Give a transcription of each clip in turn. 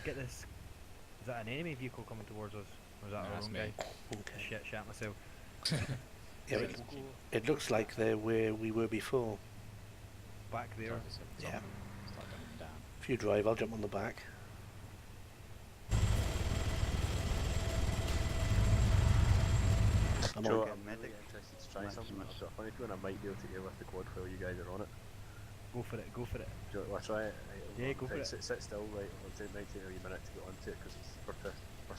get this. Is that an enemy vehicle coming towards us? Or is that No, our that's own me. guy? Okay. Shit, shat myself. Yeah, Right, it, we'll go it looks like they're where we were before. back there. Yeah. Start going down. If you drive, I'll jump on the back. I'm Sure, on. I'm really interested to try something. I've got a funny feeling I might be able to airlift the quad while you guys are on it. Go for it, go for it. Do you want to try it? Right, Yeah, go for it. Sit still, right? It might take a wee minute to get onto it because it's first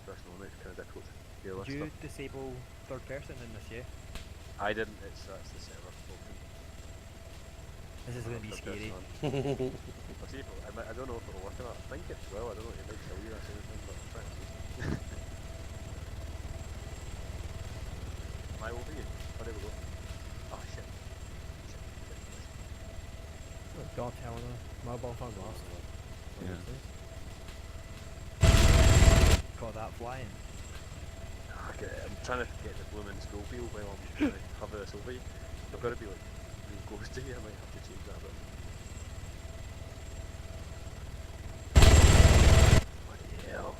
person only. It's kind of difficult to airlift Did you stuff. disable third person in this, yeah? I didn't. That's the server open. This is going to be Third person scary. on. I'll see if I don't know if it'll work or not. I think it will. I don't know. It might kill you or something, but I'll try and see. Am I over you? Oh, there we go. Oh shit. God telling her. Mobile phone lost. Yeah. Got that flying. Okay, I'm trying to get the blooming school wheel while I'm trying to cover this over you. I've got to be like real close to you. I might have to change that a bit. Bloody hell.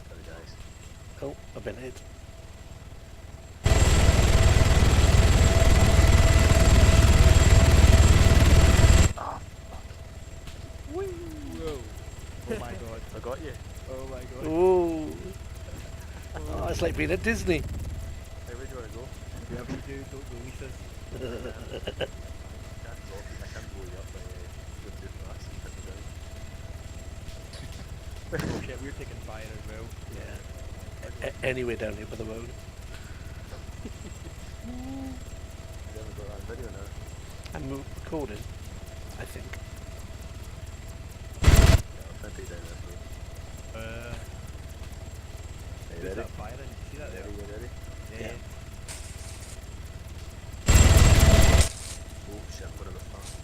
Sorry guys. Oh, I've been hit. Ah, Whoa! Oh my god. I got you. Oh my god. Ooh. Oh, it's like being at Disney. Hey, where do you want to go? Whatever you do, don't release us. I can't drop you. I can't blow you up, but you're too fast. Hit me down. Oh shit, we're taking fire as well. Yeah. Anywhere down here by the road. You haven't got that video now. I'm recording, I think. Yeah, I'll try and take down this road. Uh, Are you who's ready? that firing? You see that there? Ready? You ready? Yeah. Oh shit, I'm gonna go fast.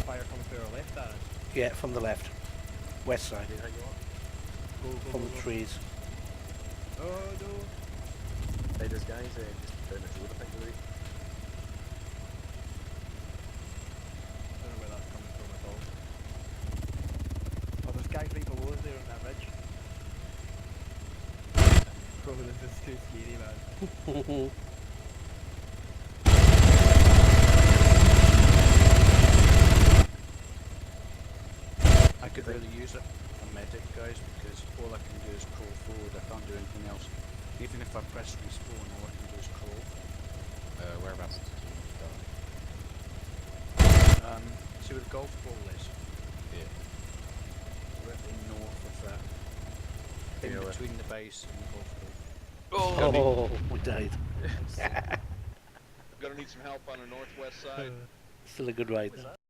Fire coming through our left, Aaron. Yeah, from the left. West side. Did hit you up? Go, go, From go, the go. trees. Oh no. Hey, there's guys just down the road, I think, really. Don't know where that's coming from at all. Oh, there's guys right below us there on that ridge. Bro, this is too scary, man. I could really use a medic, guys, because all I can do is crawl forward. I can't do anything else. Even if I press respawn, all I can do is crawl. Whereabouts did you go? See where the golf ball is? Yeah. Directly north of that. In Yeah, between the base and the golf ball. Oh, we died. Gonna need some help on the northwest side. Still a good ride though.